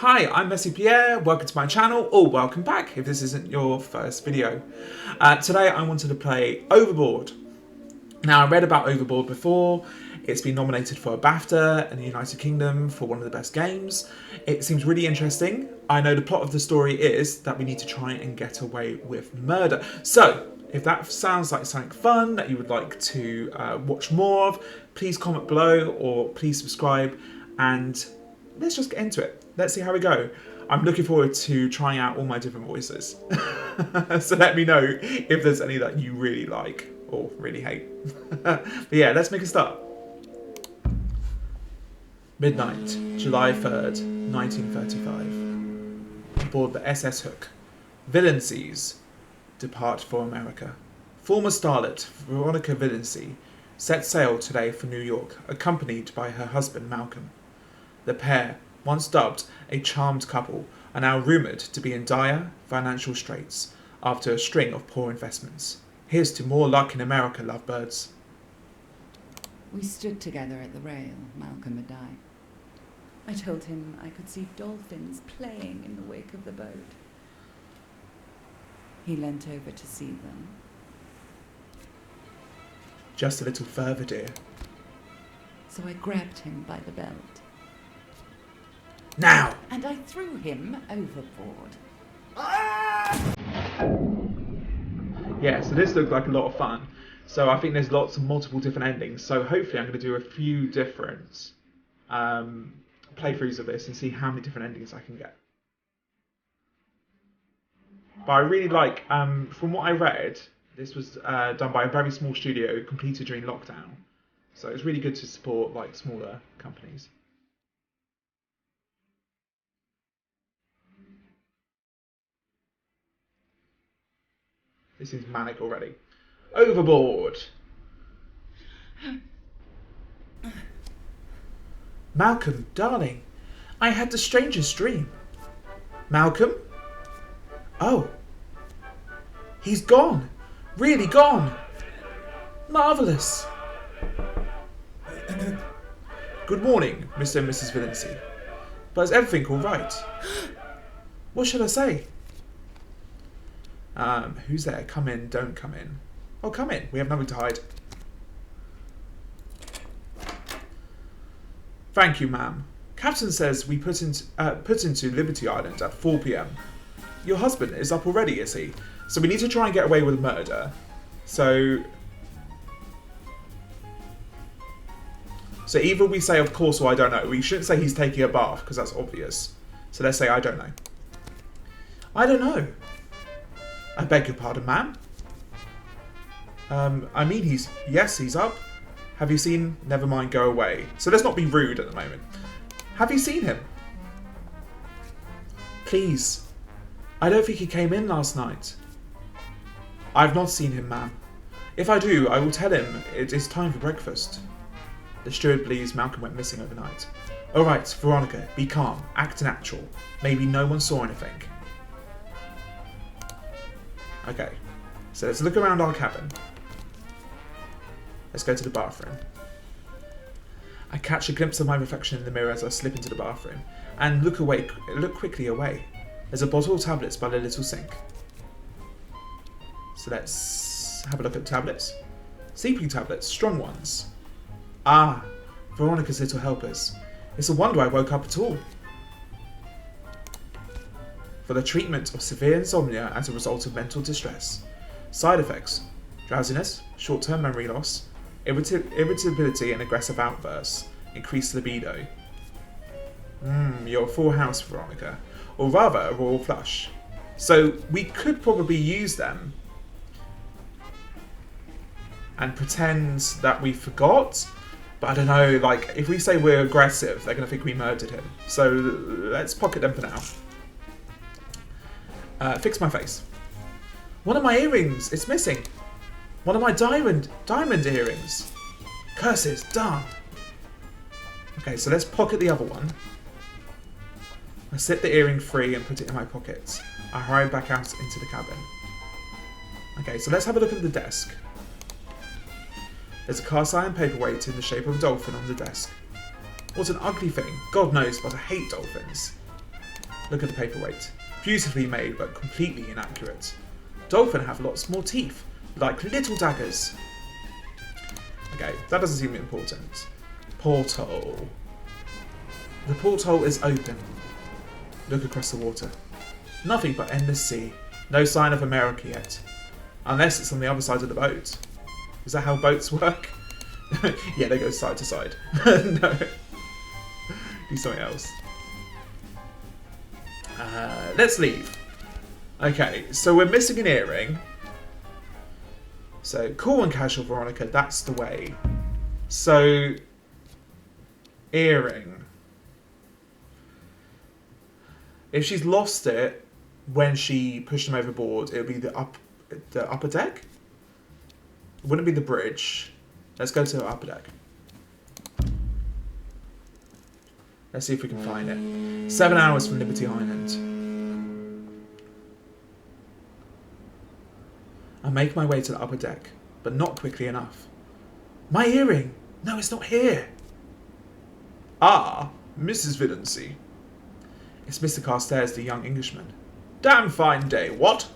Hi, I'm Messi Pierre, welcome to my channel, or welcome back if this isn't your first video. Today I wanted to play Overboard. Now I read about Overboard before, it's been nominated for a BAFTA in the United Kingdom for one of the best games. It seems really interesting. I know the plot of the story is that we need to try and get away with murder. So, if that sounds like something fun that you would like to watch more of, please comment below or please subscribe and let's just get into it. Let's see how we go. I'm looking forward to trying out all my different voices. So let me know if there's any that you really like or really hate. But yeah, let's make a start. Midnight, July 3rd, 1935. Aboard the SS Hook. Villency's depart for America. Former starlet Veronica Villency set sail today for New York, accompanied by her husband Malcolm. The pair, once dubbed a charmed couple, are now rumoured to be in dire financial straits after a string of poor investments. Here's to more luck in America, lovebirds. We stood together at the rail, Malcolm and I. I told him I could see dolphins playing in the wake of the boat. He leant over to see them. Just a little further, dear. So I grabbed him by the belt. Now! And I threw him overboard. Yeah, so this looked like a lot of fun. So I think there's lots of multiple different endings. So hopefully I'm going to do a few different playthroughs of this and see how many different endings I can get. But I really like, from what I read, this was done by a very small studio, completed during lockdown. So it's really good to support like smaller companies. This seems manic already. Overboard! Malcolm, darling, I had the strangest dream. Malcolm? Oh. He's gone. Really gone. Marvellous. Good morning, Mr. and Mrs. Villency. But is everything all right? What shall I say? Who's there? Come in, don't come in. Oh, come in. We have nothing to hide. Thank you, ma'am. Captain says we put into Liberty Island at 4 p.m. Your husband is up already, is he? So we need to try and get away with murder. So either we say of course or I don't know. We shouldn't say he's taking a bath because that's obvious. So let's say I don't know. I don't know. I beg your pardon, ma'am. I mean, he's up. Have you seen? Never mind, go away. So let's not be rude at the moment. Have you seen him? Please. I don't think he came in last night. I've not seen him, ma'am. If I do, I will tell him it is time for breakfast. The steward believes Malcolm went missing overnight. Alright, Veronica, be calm. Act natural. Maybe no one saw anything. Okay, so let's look around our cabin. Let's go to the bathroom. I catch a glimpse of my reflection in the mirror as I slip into the bathroom and look quickly away. There's a bottle of tablets by the little sink. So let's have a look at the tablets. Sleeping tablets, strong ones. Ah, Veronica's little helpers. It's a wonder I woke up at all. For the treatment of severe insomnia as a result of mental distress. Side effects: drowsiness, short-term memory loss, irritability and aggressive outbursts, increased libido. You're a full house, Veronica. Or rather, a royal flush. So we could probably use them and pretend that we forgot. But I don't know, like, if we say we're aggressive, they're going to think we murdered him. So let's pocket them for now. Fix my face. One of my earrings, it's missing. One of my diamond earrings. Curses, darn. Okay, so let's pocket the other one. I slip the earring free and put it in my pocket. I hurry back out into the cabin. Okay, so let's have a look at the desk. There's a cast iron paperweight in the shape of a dolphin on the desk. What an ugly thing. God knows, but I hate dolphins. Look at the paperweight. Beautifully made, but completely inaccurate. Dolphin have lots more teeth, like little daggers. Okay, that doesn't seem important. Porthole. The porthole is open. Look across the water. Nothing but endless sea. No sign of America yet. Unless it's on the other side of the boat. Is that how boats work? Yeah, they go side to side. No. Do something else. Let's leave. Okay, so we're missing an earring. So, cool and casual, Veronica, that's the way. So, earring. If she's lost it when she pushed him overboard, it would be the upper deck? It wouldn't be the bridge. Let's go to the upper deck. Let's see if we can find it. 7 hours from Liberty Island. I make my way to the upper deck, but not quickly enough. My earring! No, it's not here. Ah, Mrs. Vidency. It's Mr. Carstairs, the young Englishman. Damn fine day, what?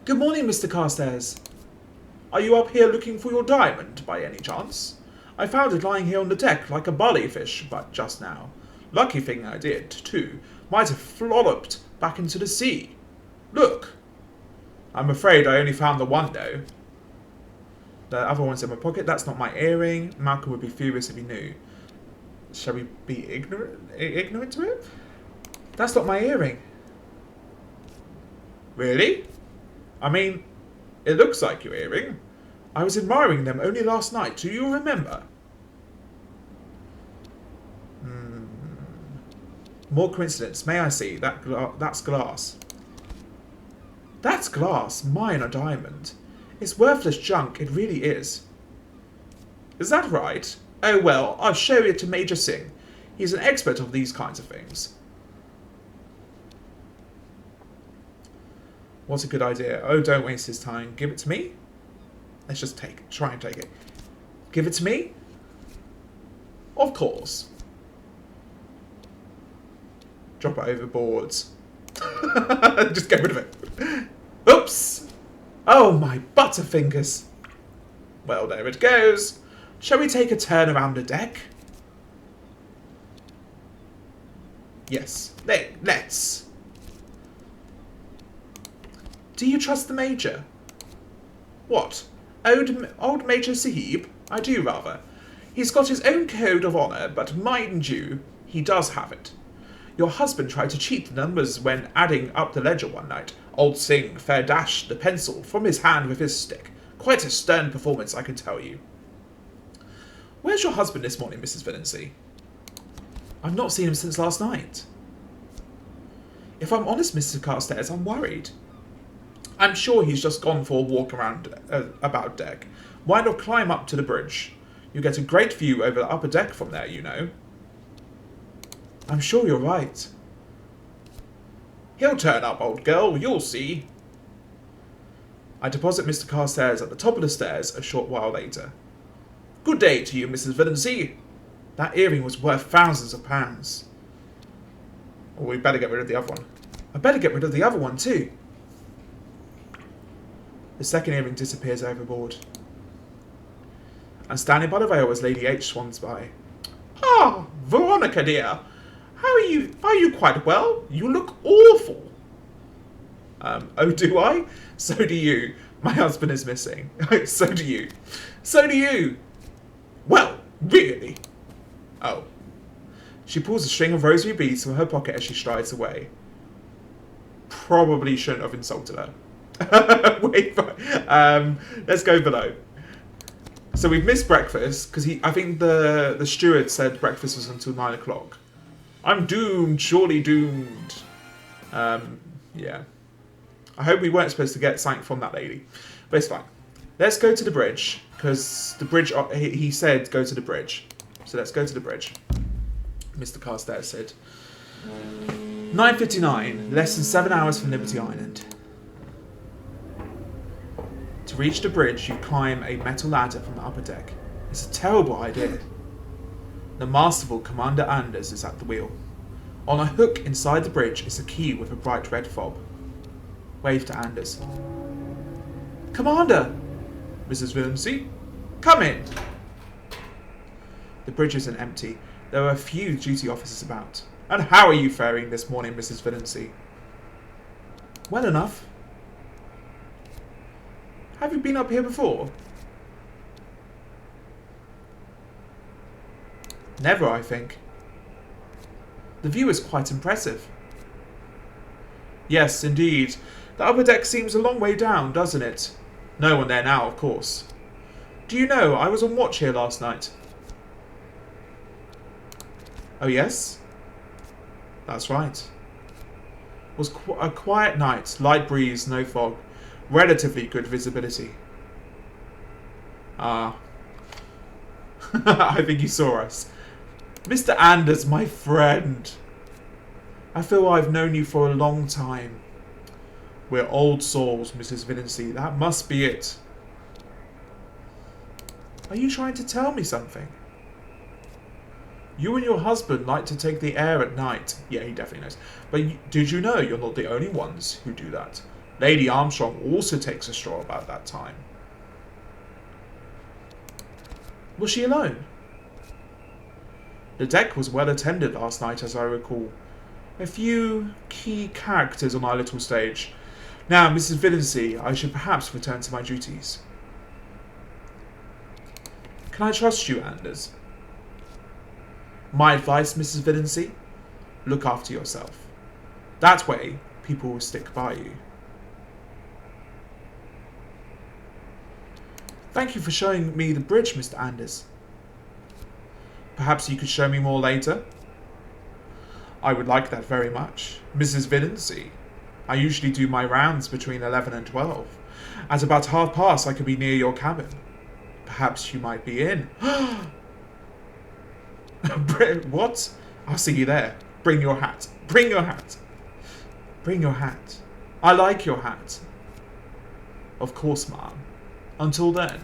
Good morning, Mr. Carstairs. Are you up here looking for your diamond, by any chance? I found it lying here on the deck like a ballyfish, but just now. Lucky thing I did, too. Might have flopped back into the sea. Look. I'm afraid I only found the one, though. The other one's in my pocket. That's not my earring. Malcolm would be furious if he knew. Shall we be ignorant to it? That's not my earring. Really? I mean, it looks like your earring. I was admiring them only last night. Do you remember? More coincidence. May I see? That's glass. That's glass. Mine a diamond. It's worthless junk. It really is. Is that right? Oh well, I'll show it to Major Singh. He's an expert of these kinds of things. What's a good idea? Oh, don't waste his time. Give it to me? Let's just take it. Try and take it. Give it to me? Of course. Drop it overboard. Just get rid of it. Oops! Oh, my butterfingers. Well, there it goes. Shall we take a turn around the deck? Yes, let's. Do you trust the Major? What? Old Major Sahib? I do, rather. He's got his own code of honour, but mind you, he does have it. Your husband tried to cheat the numbers when adding up the ledger one night. Old Singh fair dashed the pencil from his hand with his stick. Quite a stern performance, I can tell you. Where's your husband this morning, Mrs. Vidency? I've not seen him since last night. If I'm honest, Mr. Carstairs, I'm worried. I'm sure he's just gone for a walk around about deck. Why not climb up to the bridge? You get a great view over the upper deck from there, you know. I'm sure you're right. He'll turn up, old girl, you'll see. I deposit Mr. Carstairs at the top of the stairs a short while later. Good day to you, Mrs. Vidency. That earring was worth thousands of pounds. Oh, we better get rid of the other one. I better get rid of the other one too. The second earring disappears overboard. And standing by the rail as Lady H swans by. Ah, Veronica dear. How are you? Are you quite well? You look awful. Oh, do I? So do you. My husband is missing. So do you. So do you. Well, really? Oh. She pulls a string of rosary beads from her pocket as she strides away. Probably shouldn't have insulted her. Wait, let's go below. So we've missed breakfast because I think the steward said breakfast was until 9 o'clock. I'm doomed, surely doomed. Yeah. I hope we weren't supposed to get something from that lady, but it's fine. Let's go to the bridge because the bridge. He said go to the bridge, so let's go to the bridge. Mr. Carstairs said. 9:59, less than 7 hours from Liberty Island. To reach the bridge, you climb a metal ladder from the upper deck. It's a terrible idea. The masterful Commander Anders is at the wheel. On a hook inside the bridge is a key with a bright red fob. Wave to Anders. Commander! Mrs. Villemsey, come in! The bridge isn't empty. There are a few duty officers about. And how are you faring this morning, Mrs. Villemsey? Well enough. Have you been up here before? Never, I think. The view is quite impressive. Yes, indeed. The upper deck seems a long way down, doesn't it? No one there now, of course. Do you know, I was on watch here last night. Oh, yes? That's right. It was a quiet night, light breeze, no fog, relatively good visibility. Ah. I think you saw us. Mr. Anders, my friend. I feel I've known you for a long time. We're old souls, Mrs. Villemsey. That must be it. Are you trying to tell me something? You and your husband like to take the air at night. Yeah, he definitely knows. But did you know you're not the only ones who do that? Lady Armstrong also takes a stroll about that time. Was she alone? The deck was well attended last night, as I recall. A few key characters on our little stage. Now, Mrs. Villemsey, I should perhaps return to my duties. Can I trust you, Anders? My advice, Mrs. Villemsey? Look after yourself. That way, people will stick by you. Thank you for showing me the bridge, Mr. Anders. Perhaps you could show me more later? I would like that very much. Mrs. Villemsey, I usually do my rounds between 11 and 12. At about past, I could be near your cabin. Perhaps you might be in. What? I'll see you there. Bring your hat. Bring your hat. Bring your hat. I like your hat. Of course, ma'am. Until then,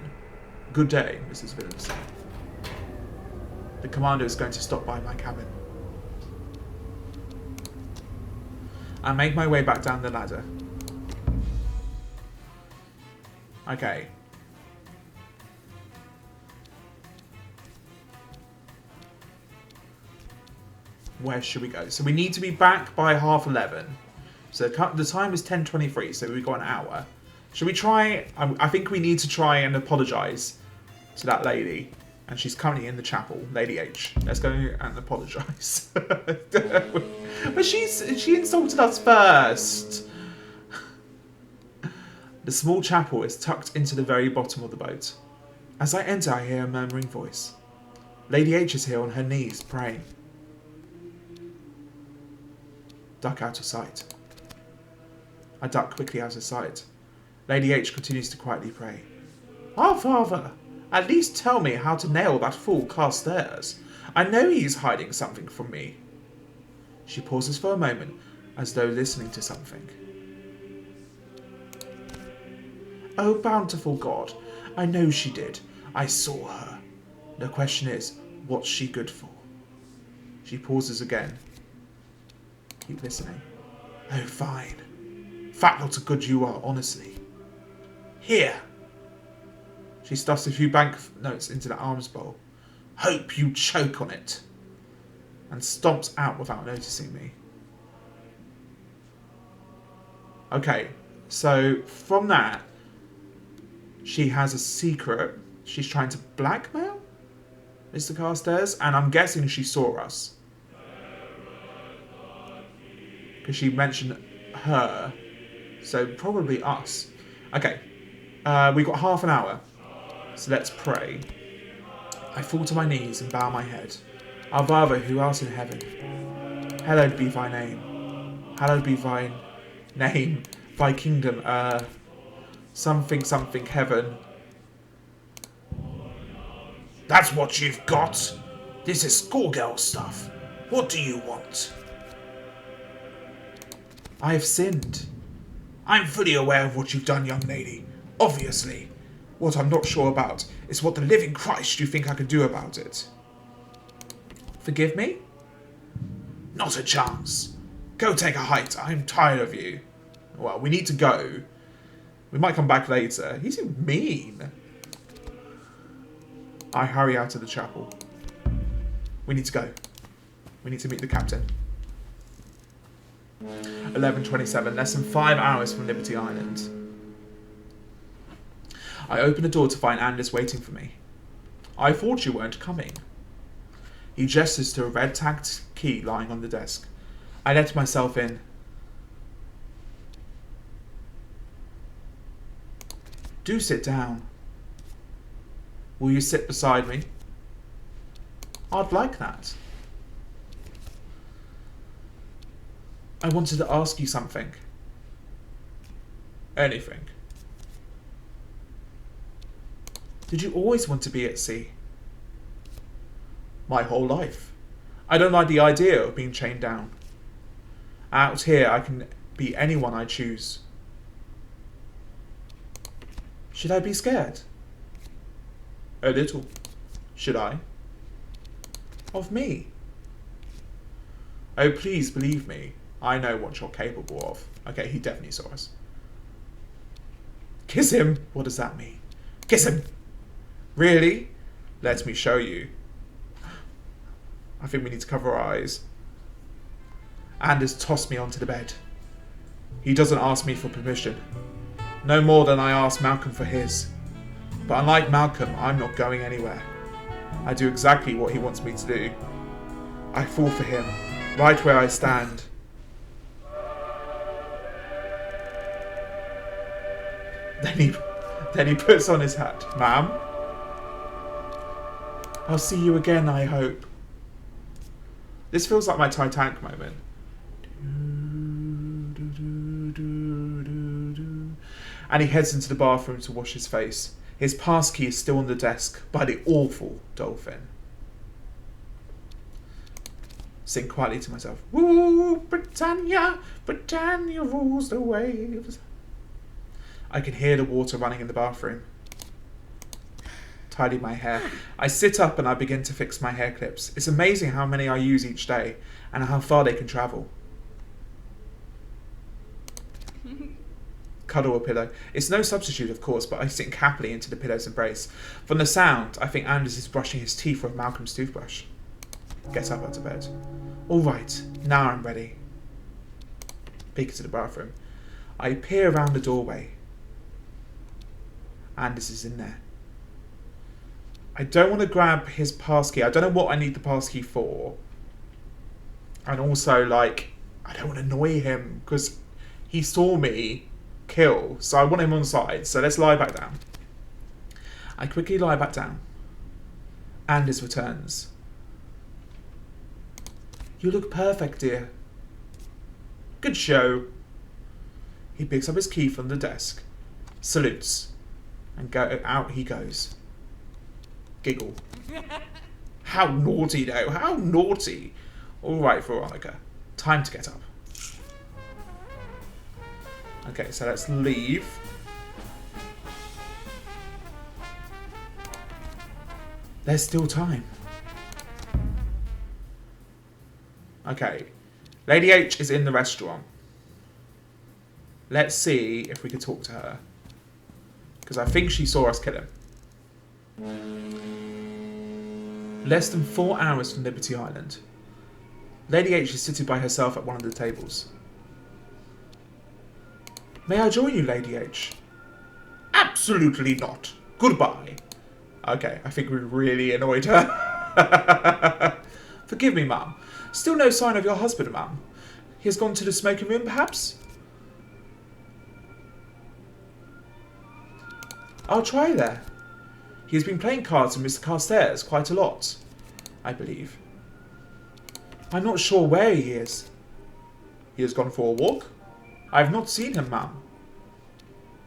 good day, Mrs. Villemsey. The commander is going to stop by my cabin. I make my way back down the ladder. Okay. Where should we go? So we need to be back by 11:30. So the time is 10:23, so we've got an hour. Should we try... I think we need to try and apologise to that lady. And she's currently in the chapel, Lady H. Let's go and apologise. But she insulted us first. The small chapel is tucked into the very bottom of the boat. As I enter, I hear a murmuring voice. Lady H is here on her knees, praying. Duck out of sight. I duck quickly out of sight. Lady H continues to quietly pray. Our Father, at least tell me how to nail that fool Carstairs. I know he is hiding something from me. She pauses for a moment, as though listening to something. Oh, bountiful God, I know she did. I saw her. The question is, what's she good for? She pauses again. Keep listening. Oh, fine. Fat lot of good you are, honestly. Here. She stuffs a few banknotes into the alms bowl. Hope you choke on it. And stomps out without noticing me. Okay, so from that, she has a secret. She's trying to blackmail Mr. Carstairs, and I'm guessing she saw us. Because she mentioned her. So probably us. Okay. We've got half an hour. So let's pray. I fall to my knees and bow my head. Our Father, who art in heaven, hallowed be thy name. Hallowed be thy name, thy kingdom, something, something, heaven. That's what you've got? This is schoolgirl stuff. What do you want? I have sinned. I'm fully aware of what you've done, young lady. Obviously. What I'm not sure about is what the living Christ you think I could do about it. Forgive me? Not a chance. Go take a hike. I'm tired of you. Well, we need to go. We might come back later. He's mean. I hurry out of the chapel. We need to go. We need to meet the captain. 11:27, less than 5 hours from Liberty Island. I open the door to find Anders waiting for me. I thought you weren't coming. He gestures to a red tagged key lying on the desk. I let myself in. Do sit down. Will you sit beside me? I'd like that. I wanted to ask you something. Anything. Did you always want to be at sea? My whole life. I don't like the idea of being chained down. Out here, I can be anyone I choose. Should I be scared? A little. Should I? Of me? Oh, please believe me. I know what you're capable of. Okay, he definitely saw us. Kiss him? What does that mean? Kiss him! Really? Let me show you. I think we need to cover our eyes. Anders tossed me onto the bed. He doesn't ask me for permission. No more than I asked Malcolm for his. But unlike Malcolm, I'm not going anywhere. I do exactly what he wants me to do. I fall for him, right where I stand. Then he puts on his hat. Ma'am? I'll see you again, I hope. This feels like my Titanic moment. And he heads into the bathroom to wash his face. His passkey is still on the desk by the awful dolphin. Sing quietly to myself. Woo, Britannia, Britannia rules the waves. I can hear the water running in the bathroom. Tidy my hair. I sit up and I begin to fix my hair clips. It's amazing how many I use each day and how far they can travel. Cuddle a pillow. It's no substitute, of course, but I sink happily into the pillow's embrace. From the sound, I think Anders is brushing his teeth with Malcolm's toothbrush. Get up out of bed. All right, now I'm ready. Peek into the bathroom. I peer around the doorway. Anders is in there. I don't want to grab his passkey. I don't know what I need the passkey for. And also, like, I don't want to annoy him because he saw me kill. So I want him on side. So let's lie back down. I quickly lie back down. Anders returns. You look perfect, dear. Good show. He picks up his key from the desk, salutes, and out he goes. Giggle. How naughty, though. How naughty. All right, Veronica. Time to get up. Okay, so let's leave. There's still time. Okay. Lady H is in the restaurant. Let's see if we can talk to her. Because I think she saw us kill him. Less than 4 hours from Liberty Island. Lady H is sitting by herself at one of the tables. May I join you, Lady H? Absolutely not. Goodbye. Okay, I think we really annoyed her. Forgive me, ma'am. Still no sign of your husband, ma'am. He has gone to the smoking room, perhaps? I'll try there. He has been playing cards with Mr. Carstairs quite a lot, I believe. I'm not sure where he is. He has gone for a walk? I have not seen him, ma'am.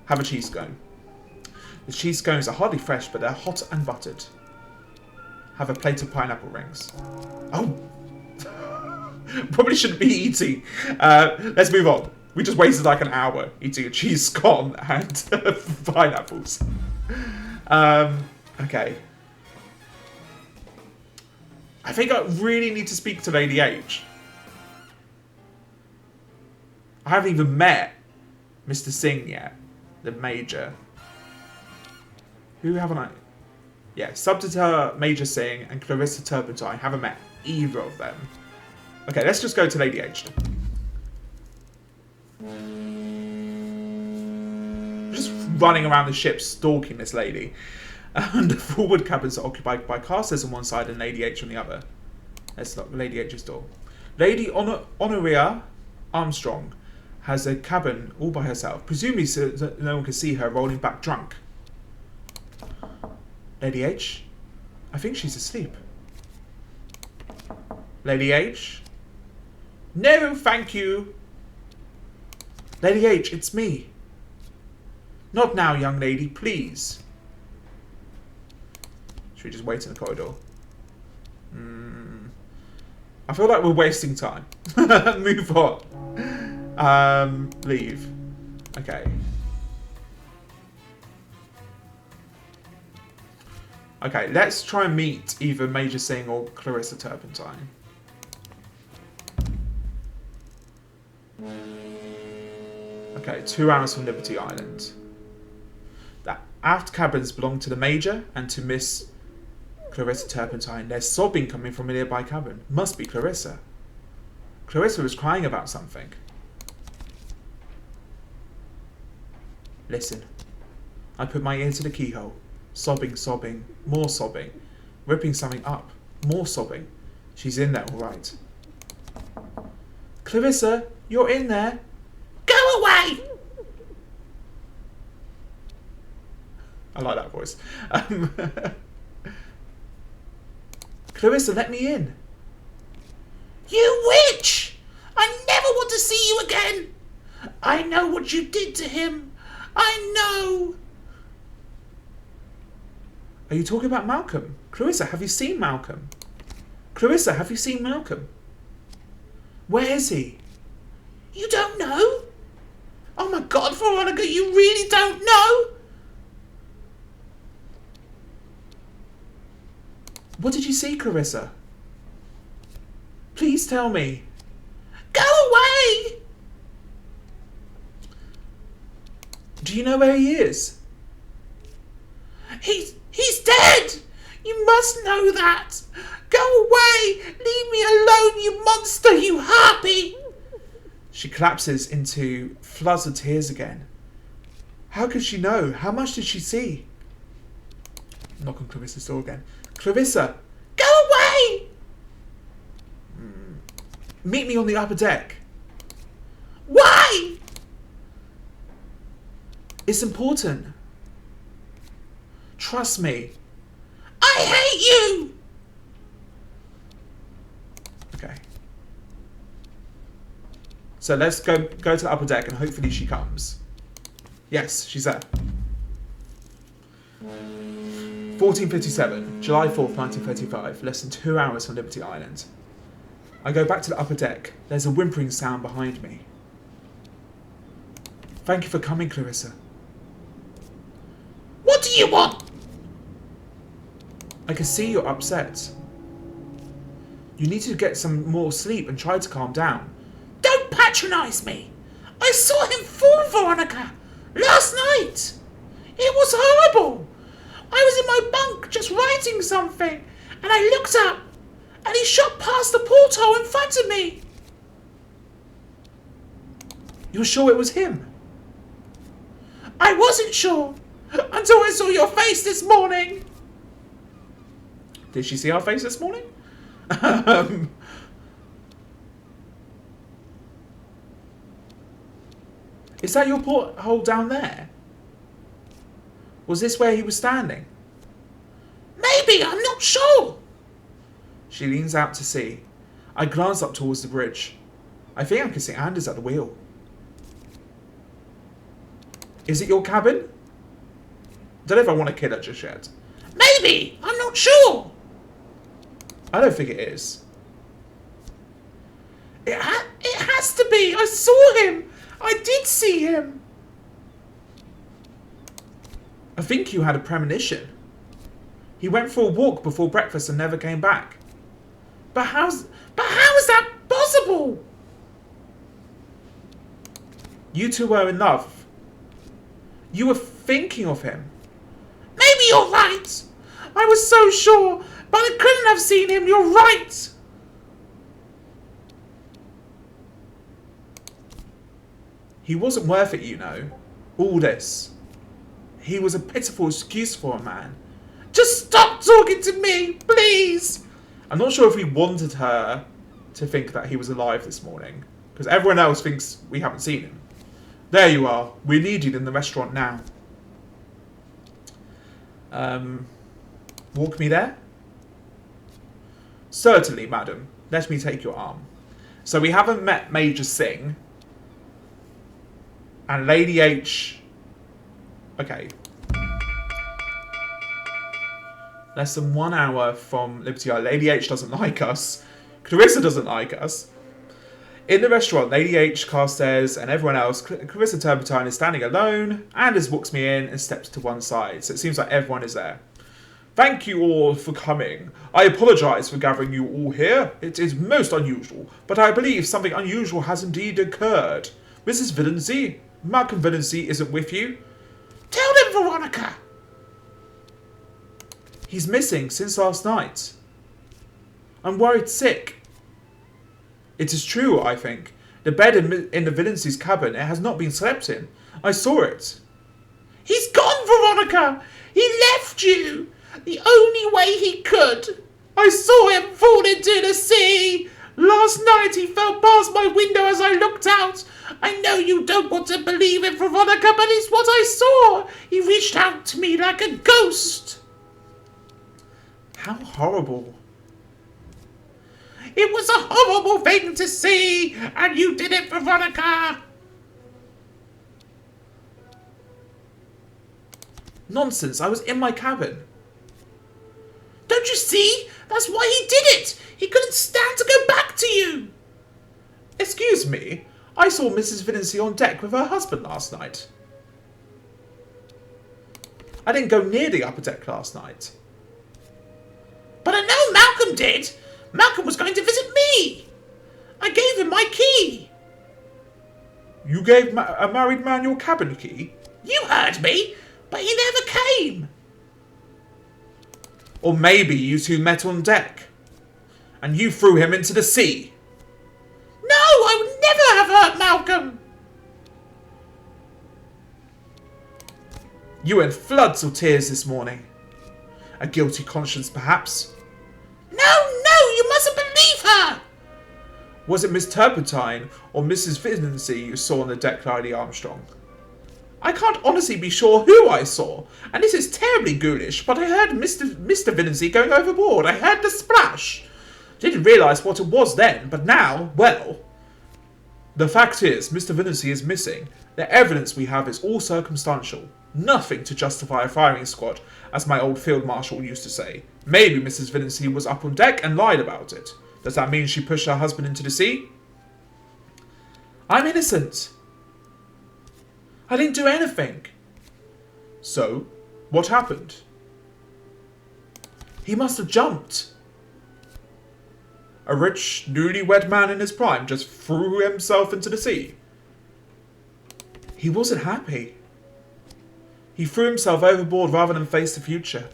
Have a cheese scone. The cheese scones are hardly fresh, but they're hot and buttered. Have a plate of pineapple rings. Oh! Probably shouldn't be eating. Let's move on. We just wasted like an hour eating a cheese scone and pineapples. Okay. I think I really need to speak to Lady H. I haven't even met Mr. Singh yet, the Major. Who haven't I? Yeah, Subdirector Major Singh and Clarissa Turpentine. Haven't met either of them. Okay, let's just go to Lady H. Just running around the ship, stalking this lady. And the forward cabins are occupied by casters on one side and Lady H on the other. Let's lock Lady H's door. Lady Honoria Armstrong has a cabin all by herself, presumably so that no one can see her rolling back drunk. Lady H? I think she's asleep. Lady H? No, thank you. Lady H, it's me. Not now, young lady, please. Should we just wait in the corridor? I feel like we're wasting time. Move on. Leave. Okay. Okay, let's try and meet either Major Singh or Clarissa Turpentine. Okay, 2 hours from Liberty Island. The aft cabins belong to the Major and to Miss Clarissa Turpentine. There's sobbing coming from a nearby cabin. Must be Clarissa. Clarissa was crying about something. Listen. I put my ear to the keyhole. Sobbing, sobbing, more sobbing. Ripping something up. More sobbing. She's in there, all right. Clarissa, you're in there. Go away! I like that voice. Clarissa, let me in. You witch! I never want to see you again. I know what you did to him. I know. Are you talking about Malcolm? Clarissa, have you seen Malcolm? Clarissa, have you seen Malcolm? Where is he? You don't know? Oh my God, Veronica, you really don't know? What did you see, Clarissa? Please tell me. Go away! Do you know where he is? He's dead! You must know that! Go away! Leave me alone, you monster, you harpy! She collapses into floods of tears again. How could she know? How much did she see? Knock on Clarissa's door again. Clarissa! Go away! Meet me on the upper deck. Why? It's important. Trust me. I hate you! Okay. So let's go to the upper deck and hopefully she comes. Yes, she's there. 14:57, July 4th, 1935, less than 2 hours from Liberty Island. I go back to the upper deck. There's a whimpering sound behind me. Thank you for coming, Clarissa. What do you want? I can see you're upset. You need to get some more sleep and try to calm down. Don't patronise me. I saw him fall, Veronica, last night. It was horrible. I was in my bunk just writing something, and I looked up, and he shot past the porthole in front of me. You're sure it was him? I wasn't sure, until I saw your face this morning. Did she see our face this morning? Is that your porthole down there? Was this where he was standing? Maybe, I'm not sure. She leans out to sea. I glance up towards the bridge. I think I can see Anders at the wheel. Is it your cabin? Don't know if I want to kill her just yet. Maybe, I'm not sure. I don't think it is. It has to be. I saw him. I did see him. I think you had a premonition. He went for a walk before breakfast and never came back. But how is that possible? You two were in love. You were thinking of him. Maybe you're right. I was so sure, but I couldn't have seen him. You're right. He wasn't worth it, you know. All this. He was a pitiful excuse for a man. Just stop talking to me, please. I'm not sure if we wanted her to think that he was alive this morning, because everyone else thinks we haven't seen him. There you are. We need you in the restaurant now. Walk me there? Certainly, madam. Let me take your arm. So we haven't met Major Singh. And Lady H... Okay. Less than 1 hour from Liberty Island. Lady H doesn't like us. Clarissa doesn't like us. In the restaurant, Lady H, Carstairs, and everyone else, Clarissa Turpentine is standing alone. Anders walks me in and steps to one side. So it seems like everyone is there. Thank you all for coming. I apologise for gathering you all here. It is most unusual, but I believe something unusual has indeed occurred. Mrs. Villancy, Malcolm Villancy isn't with you. Tell them, Veronica. He's missing since last night. I'm worried sick. It is true, I think. The bed in the Villancy's cabin, it has not been slept in. I saw it. He's gone, Veronica! He left you! The only way he could. I saw him fall into the sea. Last night he fell past my window as I looked out. I know you don't want to believe it, Veronica, but it's what I saw. He reached out to me like a ghost. How horrible. It was a horrible thing to see, and you did it, Veronica. Nonsense, I was in my cabin. Don't you see? That's why he did it. He couldn't stand to go back to you. Excuse me, I saw Mrs. Villancy on deck with her husband last night. I didn't go near the upper deck last night. But I know Malcolm did. Malcolm was going to visit me. I gave him my key. You gave a married man your cabin key? You heard me, but he never came. Or maybe you two met on deck, and you threw him into the sea. No, I would never have hurt Malcolm. You were in floods of tears this morning. A guilty conscience, perhaps. No, you mustn't believe her. Was it Miss Turpentine or Mrs. Villancy you saw on the deck, Lady Armstrong? I can't honestly be sure who I saw, and this is terribly ghoulish, but I heard Mr. Villancy going overboard. I heard the splash. Didn't realise what it was then, but now, well... The fact is, Mr. Villancy is missing. The evidence we have is all circumstantial. Nothing to justify a firing squad, as my old field marshal used to say. Maybe Mrs. Villancy was up on deck and lied about it. Does that mean she pushed her husband into the sea? I'm innocent. I didn't do anything. So, what happened? He must have jumped. A rich, newlywed man in his prime just threw himself into the sea. He wasn't happy. He threw himself overboard rather than face the future.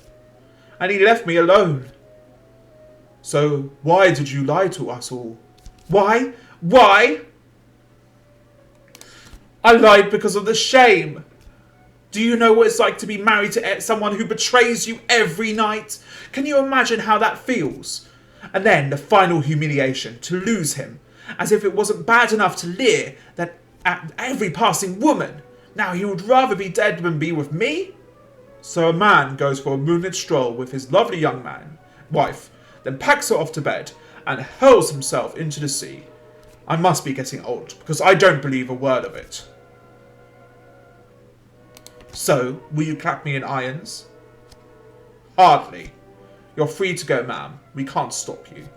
And he left me alone. So, why did you lie to us all? Why? Why? I lied because of the shame. Do you know what it's like to be married to someone who betrays you every night? Can you imagine how that feels? And then the final humiliation, to lose him. As if it wasn't bad enough to leer at every passing woman. Now he would rather be dead than be with me? So a man goes for a moonlit stroll with his lovely young wife, then packs her off to bed and hurls himself into the sea. I must be getting old, because I don't believe a word of it. So, will you clap me in irons? Hardly. You're free to go, ma'am. We can't stop you.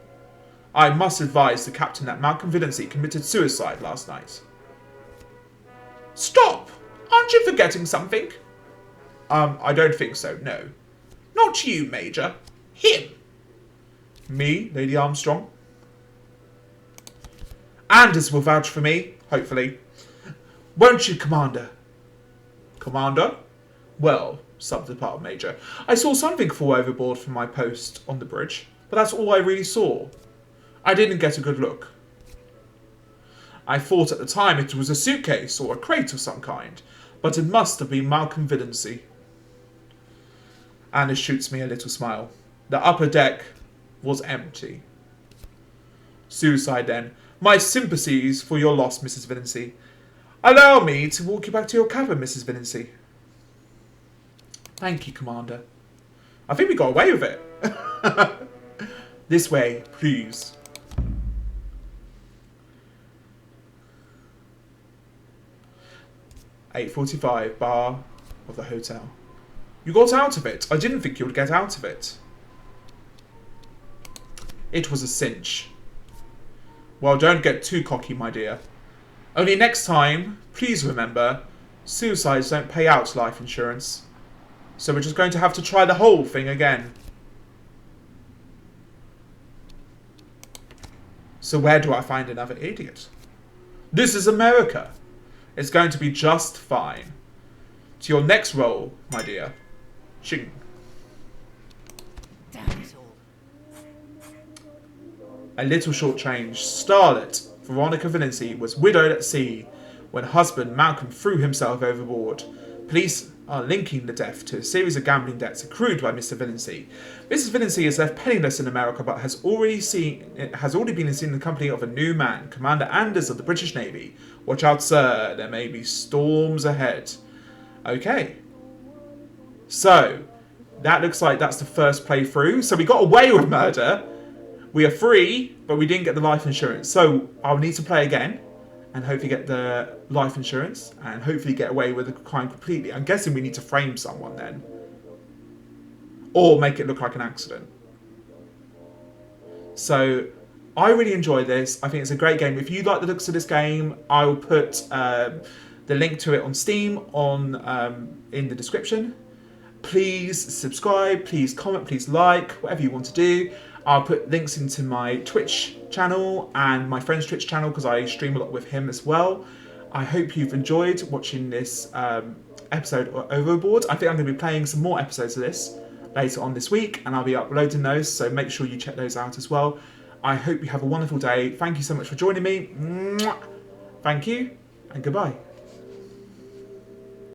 I must advise the captain that Malcolm Villancy committed suicide last night. Stop! Aren't you forgetting something? I don't think so, no. Not you, Major. Him. Me, Lady Armstrong? Anders will vouch for me, hopefully. Won't you, Commander? Commander? Well, Sub-Department Major, I saw something fall overboard from my post on the bridge, but that's all I really saw. I didn't get a good look. I thought at the time it was a suitcase or a crate of some kind, but it must have been Malcolm Vidency. Anna shoots me a little smile. The upper deck was empty. Suicide then. My sympathies for your loss, Mrs. Vidency. Allow me to walk you back to your cabin, Mrs. Vidency. Thank you, Commander. I think we got away with it. This way, please. "8:45, bar of the hotel. You got out of it. I didn't think you would get out of it. It was a cinch. Well, don't get too cocky, my dear. Only next time, please remember, suicides don't pay out life insurance. So we're just going to have to try the whole thing again. So where do I find another idiot? This is America. It's going to be just fine. To your next role, my dear. Ching. Damn it all. A little short change. Starlet Veronica Vidency was widowed at sea when husband Malcolm threw himself overboard. Police are linking the death to a series of gambling debts accrued by Mr. Vidency. Mrs. Vidency is left penniless in America, but has already been seen in the company of a new man, Commander Anders of the British Navy. Watch out, sir. There may be storms ahead. Okay. So, that looks like that's the first playthrough. So we got away with murder. We are free, but we didn't get the life insurance. So I'll need to play again and hopefully get the life insurance and hopefully get away with the crime completely. I'm guessing we need to frame someone then. Or make it look like an accident. So I really enjoy this. I think it's a great game. If you like the looks of this game, I will put the link to it on Steam in the description. Please subscribe, please comment, please like, whatever you want to do. I'll put links into my Twitch channel and my friend's Twitch channel because I stream a lot with him as well. I hope you've enjoyed watching this episode of Overboard. I think I'm going to be playing some more episodes of this later on this week and I'll be uploading those, so make sure you check those out as well. I hope you have a wonderful day. Thank you so much for joining me. Thank you and goodbye.